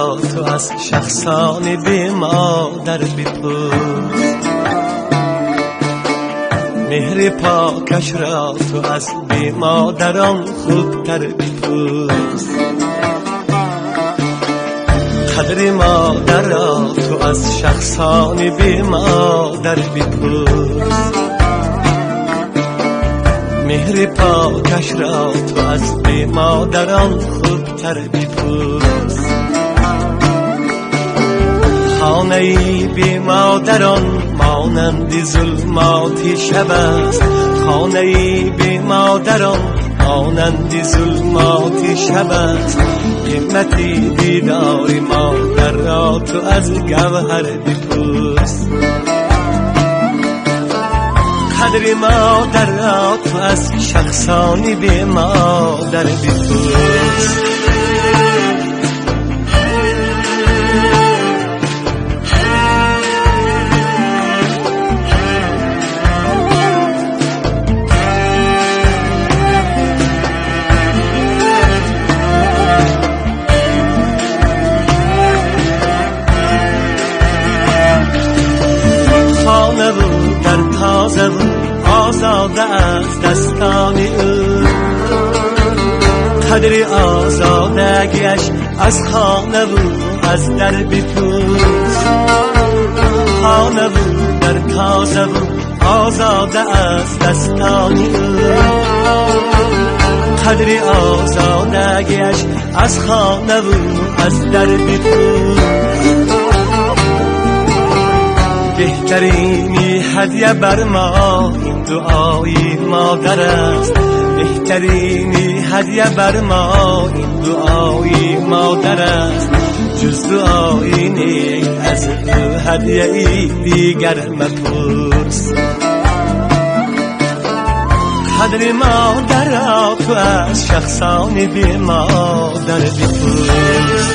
را تو از شخصان بی مادر بپرس، مهر پاکش را تو از بی مادران خوبتر بپرس، قدر مادر را تو از شخصان بی مادر بپرس، مهر پاکش را تو از بی مادران خوبتر بپرس. خانه بی مادران مانند ظلماتی شب است، خانه بی مادران مانند ظلماتی شب است، قیمتی دیدار مادر را تو از گوهر بپرس، قدر مادر را تو از شخصانی بی مادر بپرس. خانه بود در تازه بود آزاده از دستان او، قدر آزادگیش از خانه بود از در بپرس، خانه بود در تازه بود آزاده از دستان او، قدر آزادگیش از خانه بود از در بپرس. بهترینی هدیه بر ما این دعای مادر است، بهترینی هدیه بر ما این دعای مادر است، جز دعای نیک از او هدیه ای دیگر مپرس، قدر مادر را تو از شخصان بی مادر بپرس.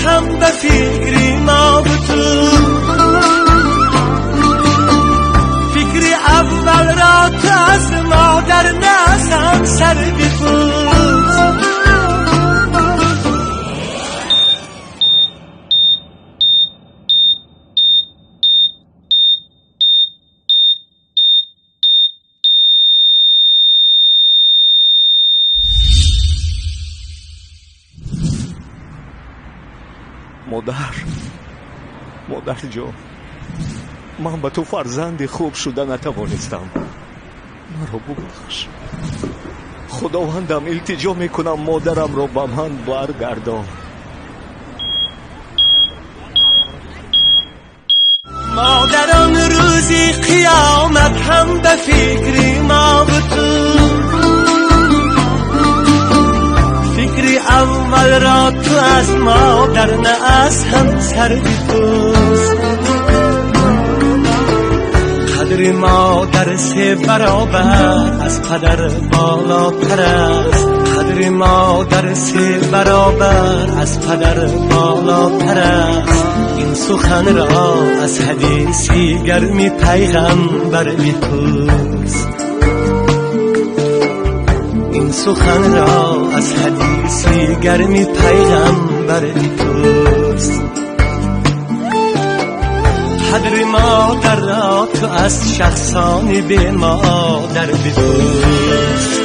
هم به فکری ما بتو، فکری اول را تو از مادر نزن سر بپوز. مادر جان، من به تو فرزند خوب شده نتوانستم، مرا ببخش. خداوندم التجا میکنم مادرم را به من برگردان. مادران روزی قیامت هم به فکری ما بتو، فکری اول را تو از مادر نه از همسر بپرس، قدر مادر سه برابر از پدر بالاتر است، قدر مادر سه برابر از پدر بالاتر است، این سخن را از حدیثی گرمی پیغمبر بپرس، این سخن را از حدیثی گرمی پیغمبر بپرس، قدر مادر را تو از شخصانی به مادر بپرس.